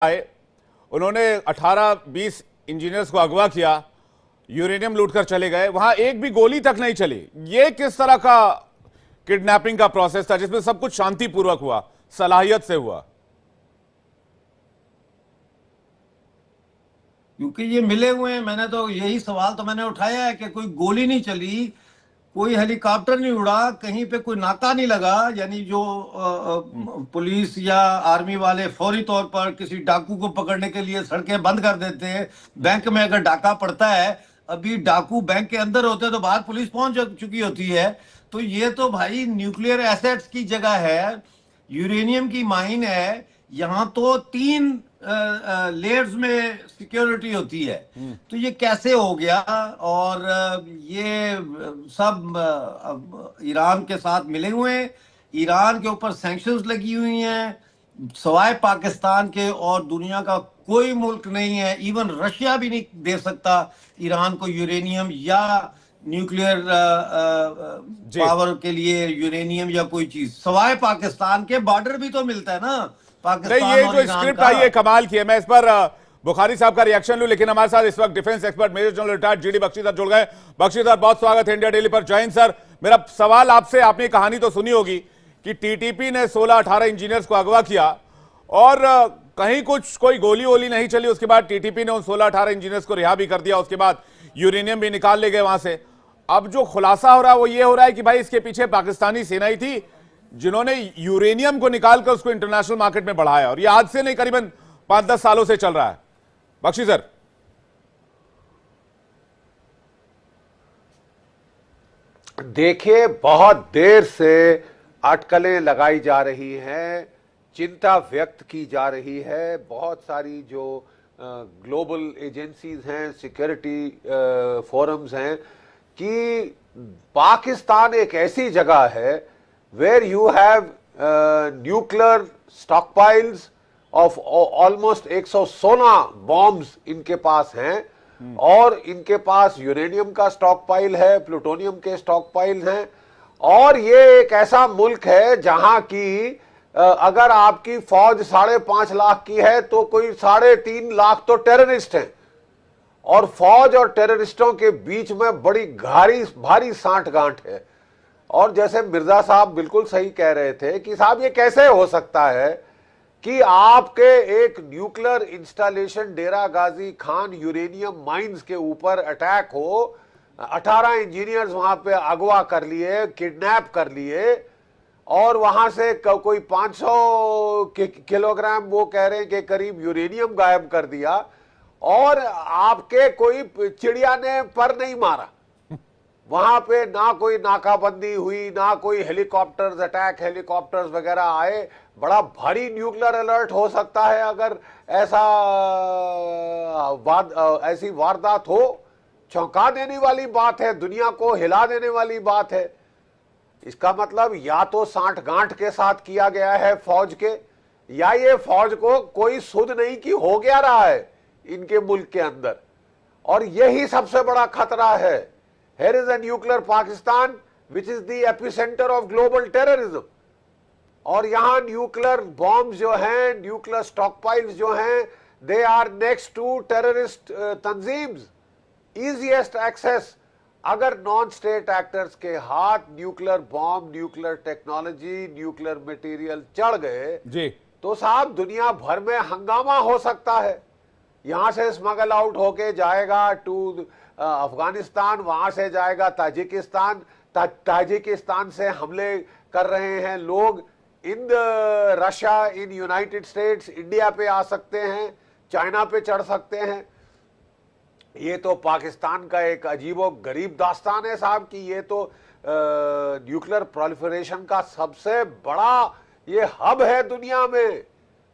आए, उन्होंने 18-20 इंजीनियर्स को अगवा किया, यूरेनियम लूटकर चले गए, वहां एक भी गोली तक नहीं चली। ये किस तरह का किडनैपिंग का प्रोसेस था जिसमें सब कुछ शांतिपूर्वक हुआ, सलाहियत से हुआ? क्योंकि ये मिले हुए हैं। मैंने तो यही सवाल तो मैंने उठाया है कि कोई गोली नहीं चली, कोई हेलीकॉप्टर नहीं उड़ा, कहीं पे कोई नाका नहीं लगा। यानी जो पुलिस या आर्मी वाले फौरी तौर पर किसी डाकू को पकड़ने के लिए सड़कें बंद कर देते हैं। बैंक में अगर डाका पड़ता है, अभी डाकू बैंक के अंदर होते हैं तो बाहर पुलिस पहुंच चुकी होती है। तो ये तो भाई न्यूक्लियर एसेट्स की जगह है, यूरेनियम की माइन है। यहाँ तो 3 लेयर्स में सिक्योरिटी होती है। तो ये कैसे हो गया? और ये सब ईरान के साथ मिले हुए हैं। ईरान के ऊपर सैंक्शंस लगी हुई हैं, सवाए पाकिस्तान के और दुनिया का कोई मुल्क नहीं है, इवन रशिया भी नहीं दे सकता ईरान को यूरेनियम या न्यूक्लियर पावर के लिए यूरेनियम या कोई चीज। सवाए पाकिस्तान के बॉर्डर भी तो मिलता है ना पाकिस्तान ये और जो ईरान स्क्रिप्ट का। आई है कमाल की है। मैं इस पर बुखारी साहब का रिएक्शन लूं, लेकिन हमारे साथ इस वक्त defence expert major general retired GD Bakshi sir जुड़ गए। बख्शी सर, बहुत स्वागत है इंडिया डेली पर। जय हिंद सर। मेरा सवाल आपसे, आपने कहानी तो सुनी होगी कि टीटीपी ने 16-18 इंजीनियर्स को अगवा किया और कहीं कोई गोली वोली नहीं चली। उसके बाद टीटीपी ने उन 16-18 इंजीनियर्स को रिहा भी कर दिया। उसके बाद यूरेनियम भी निकाल ले गए वहां से। अब जो खुलासा हो रहा है वो ये हो रहा है कि भाई इसके पीछे पाकिस्तानी सेना ही थी जिन्होंने यूरेनियम को निकालकर उसको इंटरनेशनल मार्केट में बढ़ाया, और ये आज से नहीं, करीबन 5-10 सालों से चल रहा है। बख्शी सर। देखिए, बहुत देर से अटकलें लगाई जा रही हैं, चिंता व्यक्त की जा रही है। बहुत सारी जो ग्लोबल एजेंसीज हैं, सिक्योरिटी फोरम्स हैं, कि पाकिस्तान एक ऐसी जगह है where you have nuclear stockpiles of almost 116 bombs इनके पास हैं, और इनके पास यूरेनियम का स्टॉकपाइल है, प्लूटोनियम के स्टॉकपाइल हैं। और ये एक ऐसा मुल्क है जहां की अगर आपकी फौज 5.5 लाख की है तो कोई 3.5 लाख तो टेररिस्ट हैं, और फौज और टेररिस्टों के बीच में बड़ी भारी सांठगांठ है। और जैसे मिर्जा साहब बिल्कुल सही कह रहे थे कि साहब ये कैसे हो सकता है कि आपके एक न्यूक्लियर इंस्टॉलेशन डेरा गाजी खान यूरेनियम माइंस के ऊपर अटैक हो, 18 इंजीनियर्स वहां पे अगवा कर लिए, किडनैप कर लिए, और वहां से कोई 500 किलोग्राम वो कह रहे हैं कि करीब यूरेनियम गायब कर दिया, और आपके कोई चिड़िया ने पर नहीं मारा। वहां पे ना कोई नाकाबंदी हुई, ना कोई हेलीकॉप्टर्स अटैक हेलीकॉप्टर्स वगैरह आए। बड़ा भारी न्यूक्लियर अलर्ट हो सकता है अगर ऐसी वारदात हो। चौंका देने वाली बात है, दुनिया को हिला देने वाली बात है। इसका मतलब या तो सांठगांठ के साथ किया गया है फौज के, या ये फौज को कोई सुध नहीं कि हो गया रहा है इनके मुल्क के अंदर। और यही सबसे बड़ा खतरा है। Here is a nuclear Pakistan which is the epicenter of global terrorism, और यहाँ न्यूक्लियर बॉम्ब जो हैं, न्यूक्लियर स्टॉकपाइल्स जो हैं, they are next to terrorist तंजीम्स, इजीएस्ट एक्सेस। अगर नॉन स्टेट एक्टर्स के हाथ nuclear bomb, nuclear technology, nuclear material चढ़ गए जी, तो साहब दुनिया भर में हंगामा हो सकता है। यहां से स्मगल आउट होके जाएगा टू अफगानिस्तान, वहां से जाएगा ताजिकिस्तान, ताजिकिस्तान से हमले कर रहे हैं लोग in Russia, in United states, India पे आ सकते हैं, चाइना पे चढ़ सकते हैं। ये तो पाकिस्तान का एक अजीबो गरीब दास्तान है साहब कि ये तो न्यूक्लियर प्रोलिफरेशन का सबसे बड़ा ये हब है दुनिया में।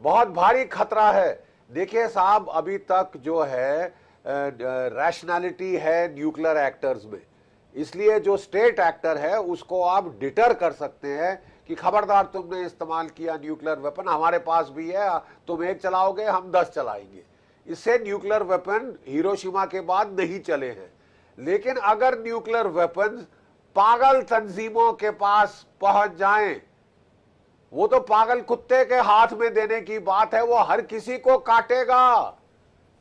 बहुत भारी खतरा है। देखिए साहब, अभी तक जो है रैशनैलिटी है न्यूक्लियर एक्टर्स में, इसलिए जो स्टेट एक्टर है उसको आप डिटर कर सकते हैं कि खबरदार तुमने इस्तेमाल किया न्यूक्लियर वेपन, हमारे पास भी है, तुम एक चलाओगे हम 10 चलाएंगे। इससे न्यूक्लियर वेपन हिरोशिमा के बाद नहीं चले हैं। लेकिन अगर न्यूक्लियर वेपन पागल तंजीमों के पास पहुंच जाएं, वो तो पागल कुत्ते के हाथ में देने की बात है, वो हर किसी को काटेगा,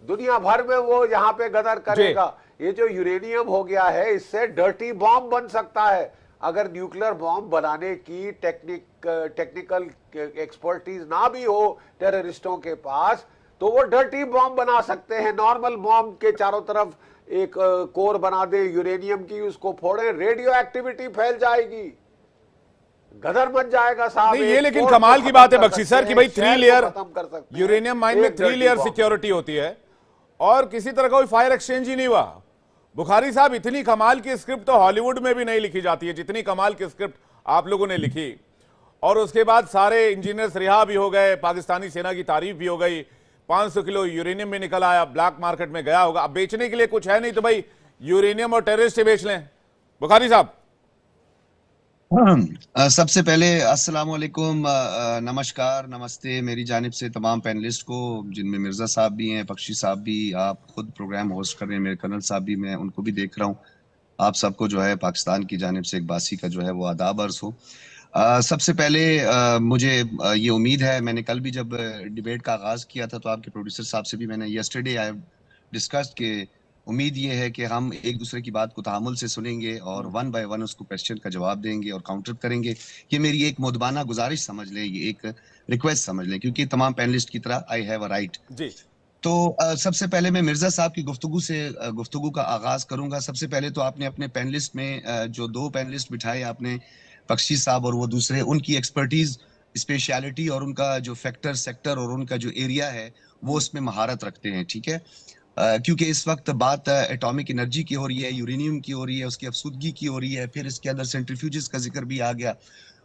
दुनिया भर में वो यहाँ पे गदर करेगा। ये जो यूरेनियम हो गया है, इससे डर्टी बॉम्ब बन सकता है। अगर न्यूक्लियर बॉम्ब बनाने की टेक्निकल एक्सपर्टीज ना भी हो टेररिस्टों के पास, तो वो डर्टी बॉम्ब बना सकते हैं। नॉर्मल बॉम्ब के चारों तरफ एक कोर बना दे यूरेनियम की, उसको फोड़े, रेडियो एक्टिविटी फैल जाएगी, गदर बन जाएगा साहब। नहीं, ये लेकिन कमाल की बात है बख्शी सर कि भाई 3 लेयर यूरेनियम माइन में 3 लेयर सिक्योरिटी होती है और किसी तरह का कोई फायर एक्सचेंज ही नहीं हुआ। बुखारी साहब, इतनी कमाल की स्क्रिप्ट तो हॉलीवुड में भी नहीं लिखी जाती है जितनी कमाल की स्क्रिप्ट आप लोगों ने लिखी। और उसके बाद सारे इंजीनियर्स रिहा भी हो गए, पाकिस्तानी सेना की तारीफ भी हो गई, 500 किलो यूरेनियम भी निकल आया, ब्लैक मार्केट में गया होगा। अब बेचने के लिए कुछ है नहीं तो भाई यूरेनियम और टेररिस्ट ही बेच लें। बुखारी साहब, सबसे पहले अस्सलाम वालेकुम, नमस्कार, नमस्ते मेरी जानिब से तमाम पैनलिस्ट को, जिनमें मिर्जा साहब भी हैं, बख्शी साहब भी, आप खुद प्रोग्राम होस्ट कर रहे हैं, मेरे कर्नल साहब भी, मैं उनको भी देख रहा हूँ। आप सबको जो है पाकिस्तान की जानिब से एक बासी का जो है वो आदाब अर्ज हो। सबसे पहले मुझे ये उम्मीद है, मैंने कल भी जब डिबेट का आगाज किया था तो आपके प्रोड्यूसर साहब से भी मैंने यस्टरडे आई डिस्कस्ड के उम्मीद ये है कि हम एक दूसरे की बात को तहामुल से सुनेंगे और 1 बाय 1 उसको क्वेश्चन का जवाब देंगे और काउंटर करेंगे। ये मेरी एक मुदबाना गुजारिश समझ लें, ये एक रिक्वेस्ट समझ लें, क्योंकि तमाम पैनलिस्ट की तरह आई हैव अ राइट। तो सबसे पहले मैं मिर्जा साहब की गुफ्तगू का आगाज करूंगा। सबसे पहले तो आपने अपने पैनलिस्ट में जो 2 पैनलिस्ट बिठाए आपने, बख्शी साहब और वो दूसरे, उनकी एक्सपर्टीज, स्पेशलिटी और उनका जो फैक्टर सेक्टर और उनका जो एरिया है वो उसमें महारत रखते हैं, ठीक है। क्योंकि इस वक्त बात एटॉमिक एनर्जी की हो रही है, यूरेनियम की हो रही है, उसकी अफसुदगी की हो रही है, फिर इसके अंदर सेंट्रीफ्यूजेस का जिक्र भी आ गया,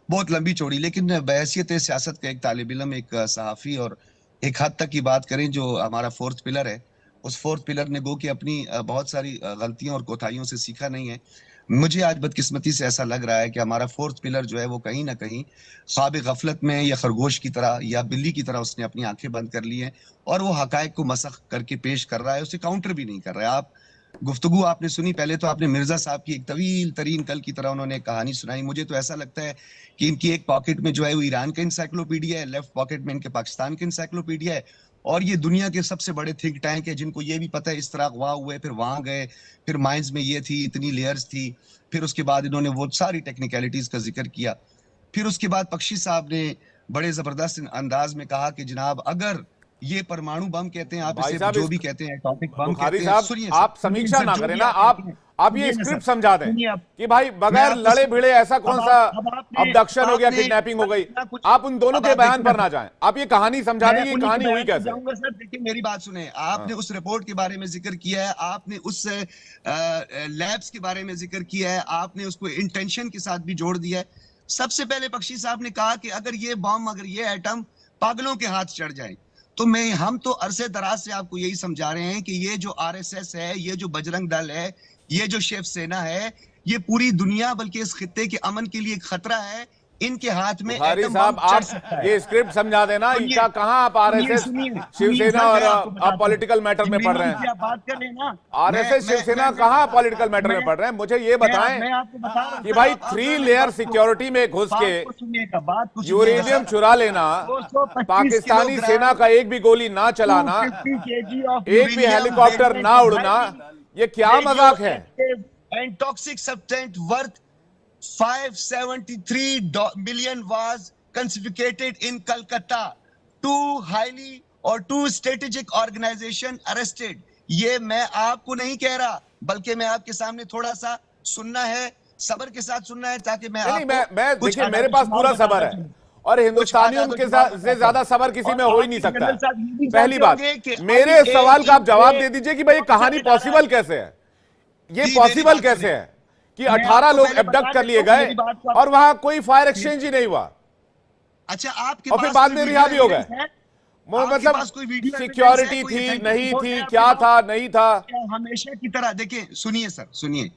बहुत लंबी चौड़ी। लेकिन बहैसियत सियासत का एक तालिब इल्म, एक सहाफ़ी, और एक हद तक की बात करें जो हमारा 4th पिलर है, उस 4th पिलर ने गो कि अपनी बहुत सारी गलतियों और कोताहियों से सीखा नहीं है। मुझे आज बदकिस्मती से ऐसा लग रहा है कि हमारा 4th पिलर जो है वो कहीं ना कहीं ख्वाब गफलत में या खरगोश की तरह या बिल्ली की तरह उसने अपनी आंखें बंद कर ली हैं और वो हकायक को मसख करके पेश कर रहा है, उसे काउंटर भी नहीं कर रहा है। आप गुफ्तगू आपने सुनी, पहले तो आपने मिर्जा साहब की एक तवील तरीन कल की तरह उन्होंने कहानी सुनाई। मुझे तो ऐसा लगता है कि इनकी एक पॉकेट में जो है वो ईरान का इंसाइक्लोपीडिया है, लेफ्ट पॉकेट में इनके पाकिस्तान का इंसाइक्लोपीडिया है, और ये दुनिया के सबसे बड़े थिंक टैंक है जिनको ये भी पता है इस तरह अगवा हुए, फिर वहां गए, फिर माइंस में ये थी, इतनी लेयर्स थी, फिर उसके बाद इन्होंने वो सारी टेक्निकलिटीज का जिक्र किया। फिर उसके बाद बख्शी साहब ने बड़े जबरदस्त अंदाज में कहा कि जनाब अगर ये परमाणु बम कहते हैं, आप इसे जो भी कहते हैं, एटॉमिक बम कहते हैं, सुनिए आप समीक्षा ना करें ना, आप ये स्क्रिप्ट समझा दें कि भाई बगैर लड़े भिड़े ऐसा कौन सा अबडक्शन हो गया, किडनैपिंग हो गई। आप उन दोनों के बयान पर ना जाएं, आप ये कहानी समझा दें, ये कहानी हुई कैसे। सर देखिए मेरी बात सुने, आपने उस रिपोर्ट के बारे में जिक्र किया है, आपने उस लैब्स के बारे में जिक्र किया है, आपने उसको इंटेंशन के साथ भी जोड़ दिया है। सबसे पहले बख्शी साहब ने कहा कि अगर ये बम, अगर ये एटम पागलों के हाथ चढ़ जाए, तो हम तो अरसे दराज से आपको यही समझा रहे हैं कि ये जो आरएसएस है, ये जो बजरंग दल है, ये जो शिव सेना है, ये पूरी दुनिया बल्कि इस खित्ते के अमन के लिए एक खतरा है। इनके हाथ में एटम बम चढ़ सकता है। ये स्क्रिप्ट समझा देना, इनका कहां आप आरएसएस शिवसेना और आप पॉलिटिकल मैटर में पढ़ रहे हैं। बात कर रहे हैं ना, आरएसएस शिवसेना कहां पॉलिटिकल मैटर में पढ़ रहे हैं, मुझे ये बताएं कि भाई 3 लेयर सिक्योरिटी में घुस के यूरेनियम चुरा लेना, पाकिस्तानी सेना का एक भी गोली ना चलाना, एक भी हेलीकॉप्टर ना उड़ना, ये क्या मजाक है। And toxic substance worth 573 million was confiscated in Calcutta. 2 highly or 2 strategic organization arrested. ये मैं आपको नहीं कह रहा, बल्कि मैं आपके सामने थोड़ा सा सुनना है, सब्र के साथ सुनना है, ताकि मैं देखिए मेरे पास पूरा सब्र है और हिंदुस्तानियों के साथ से ज्यादा सब्र किसी में हो ही नहीं सकता। पहली बात, मेरे सवाल का आप जवाब दे दीजिए कि भाई ये कहानी पॉसिबल कैसे है, ये पॉसिबल कैसे है कि 18 लोग एब्डक्ट कर लिए गए और वहां कोई फायर एक्सचेंज ही नहीं हुआ। अच्छा, आपके और फिर बाद में रिहा भी हो गए, मतलब सिक्योरिटी थी नहीं थी, क्या था नहीं था। हमेशा की तरह देखिए, सुनिए सर सुनिए,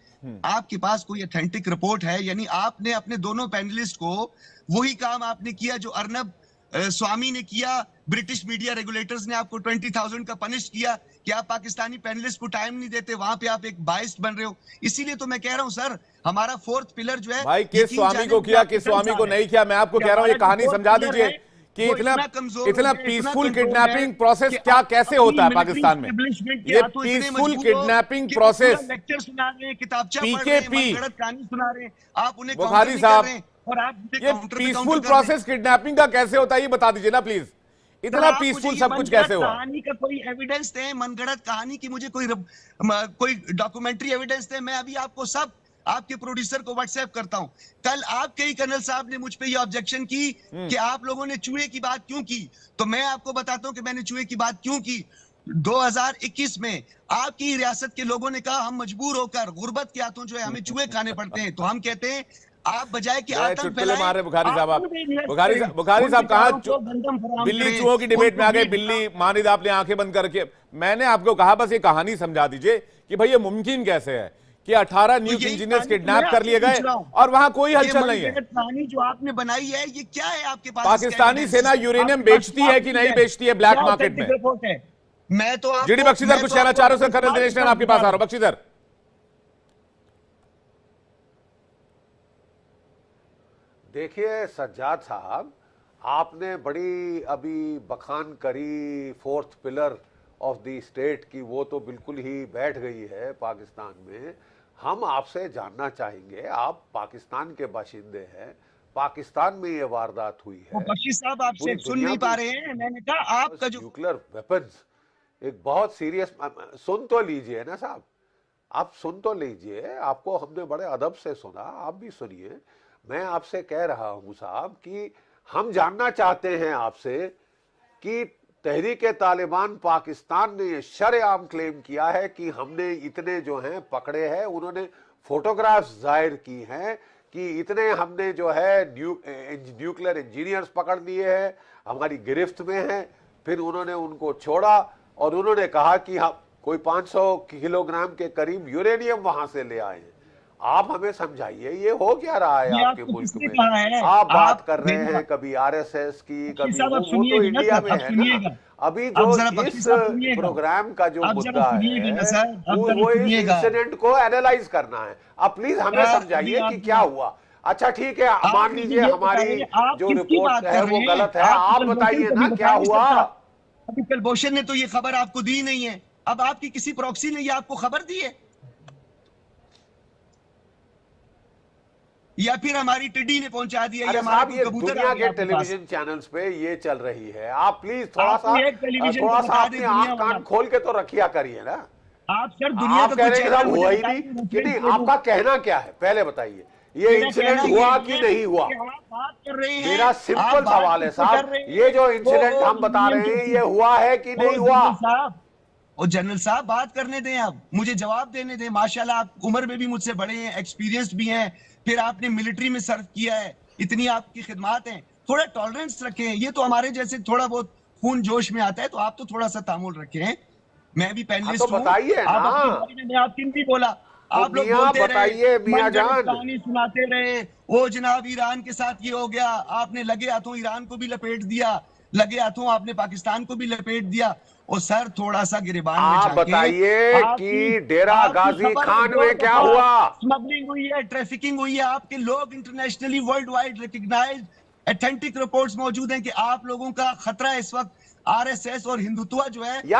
आपके पास कोई ऑथेंटिक रिपोर्ट है? यानी आपने अपने दोनों पैनलिस्ट को वही काम आपने किया जो अर्नब स्वामी ने किया, ब्रिटिश मीडिया रेगुलेटर्स ने आपको 20,000 का पनिश किया कि आप पाकिस्तानी पैनलिस्ट को टाइम नहीं देते, वहां पे आप एक बाइस्ड बन रहे हो। इसीलिए तो मैं कह रहा हूं सर, हमारा फोर्थ पिलर जो है, भाई किस स्वामी को किया, किस स्वामी को नहीं किया, मैं आपको कह रहा हूं, ये कहानी समझा दीजिए कि इतना पीसफुल किडनैपिंग प्रोसेस क्या कैसे होता है पाकिस्तान में। ये पीसफुल किडनैपिंग प्रोसेस, लेक्चर सुना रहे हैं, किताबचा पीकेपी, कहानी सुना रहे हैं, आप उन्हें बुखारी साहब, ये पीसफुल प्रोसेस किडनैपिंग का कैसे होता है ये बता दीजिए ना प्लीज। इतना पीसफुल सब कुछ कैसे हुआ? कहानी का कोई एविडेंस दे, मनगढ़ंत कहानी की मुझे कोई डॉक्यूमेंट्री एविडेंस दे, मैं अभी आपको सब आपके प्रोड्यूसर को व्हाट्सएप करता हूं। कल आपके ही कर्नल साहब ने मुझ पे ये ऑब्जेक्शन की कि आप लोगों ने चूहे की बात क्यों की, तो मैं आपको बताता हूं कि मैंने चूहे की बात क्यों की। 2021 में आपकी रियासत के लोगों ने कहा हम मजबूर होकर गुर्बत के हाथों जो है हमें चूहे खाने पड़ते हैं, तो हम कहते हैं आप बजाय कि आतंक चुटकुले मार रहे बुखारी साहब, आप बुखारी साहब कहा बिल्ली चूहों की डिबेट में आ गए, बिल्ली मानिद आपने आंखें बंद करके। मैंने आपको कहा बस ये कहानी समझा दीजिए कि भाई ये मुमकिन कैसे है कि 18 न्यूज इंजीनियर्स किडनैप कर लिए गए और वहां कोई हलचल नहीं है। कहानी जो आपने बनाई है ये क्या है आपके पास? पाकिस्तानी सेना यूरेनियम बेचती है कि नहीं बेचती है ब्लैक मार्केट में? मैं तो जीडी बख्शीधर कुछ कहना चाह रहे हो सर? कर्नल दिनेश आपके पास आ रहा हूं, बख्शीधर। देखिए सज्जाद साहब, आपने बड़ी अभी बखान करी fourth pillar of the state की, वो तो बिल्कुल ही बैठ गई है पाकिस्तान में। हम आपसे जानना चाहेंगे, आप पाकिस्तान के बाशिंदे हैं, पाकिस्तान में ये वारदात हुई है, बख्शी साहब आपसे सुन नहीं पा रहे हैं, मैंने कहा आपका जो न्यूक्लियर वेपन्स एक बहुत सीरियस, सुन तो लीजिए ना साहब, आप सुन तो लीजिए, आपको हमने बड़े अदब से सुना, आप भी सुनिए। मैं आपसे कह रहा हूं साहब कि हम जानना चाहते हैं आपसे कि तहरीक तालिबान पाकिस्तान ने ये शरेआम क्लेम किया है कि हमने इतने जो हैं पकड़े हैं, उन्होंने फोटोग्राफ्स जाहिर की हैं कि इतने हमने जो है न्यूक्लियर इंजीनियर्स पकड़ लिए हैं, हमारी गिरफ्त में हैं। फिर उन्होंने उनको छोड़ा और उन्होंने कहा कि हम कोई 500 किलोग्राम के करीब यूरेनियम वहां से ले आए हैं। आप हमें समझाइए ये हो क्या रहा है आपके मुल्क में? आप बात कर रहे हैं कभी आरएसएस की, कभी वो तो इंडिया में है ना। अभी जो इस प्रोग्राम का जो मुद्दा है वो इस इंसिडेंट को एनालाइज करना है। आप प्लीज हमें समझाइए कि क्या हुआ। अच्छा ठीक है, मान लीजिए हमारी जो रिपोर्ट है वो गलत है, आप बताइए ना क्या हुआ। अभी कुलभूषण ने तो ये खबर आपको दी नहीं है, अब आपकी किसी प्रॉक्सी ने ये आपको खबर दी है या फिर हमारी टिड्डी ने पहुंचा दिया? अरे साहब ये दुनिया के टेलीविजन चैनल्स पे ये चल रही है, आप प्लीज थोड़ा सा अपने आंख कान खोल के तो रखिया करिए ना। आप सर दुनिया आप कह रहे हैं हुआ ही नहीं कि नहीं, आपका कहना क्या है पहले बताइए, ये इंसिडेंट हुआ कि नहीं हुआ? मेरा सिंपल सवाल है साहब, ये जो इंसिडेंट हम बता रहे हैं ये हुआ है कि नहीं हुआ? और जनरल साहब बात करने दें, आप मुझे जवाब देने दें। माशाल्लाह आप उम्र में भी मुझसे बड़े हैं, एक्सपीरियंस्ड भी हैं, फिर आपने मिलिट्री में सर्व किया है, इतनी आपकी खिदमत है, थोड़ा टॉलरेंस रखें। ये तो हमारे जैसे थोड़ा बहुत खून जोश में आता है, तो आप तो थोड़ा सा तामुल रखें। मैं भी पैनलिस्ट तो बताइए ना, आप भी बोला, आप लोग बताइए मियां जान, कहानी सुनाते रहे, वो जनाब ईरान के साथ ये हो गया, आपने लगे हाथों ईरान को भी लपेट दिया, लगे हाथों आपने पाकिस्तान को भी लपेट दिया। और सर थोड़ा सा गिरबान में आप बताइए कि डेरा गाजी खान में क्या हुआ? स्मगलिंग हुई है, ट्रैफिकिंग हुई है, आपके लोग internationally world wide recognised authentic reports मौजूद हैं कि आप लोगों का खतरा इस वक्त आरएसएस और हिंदुत्व जो है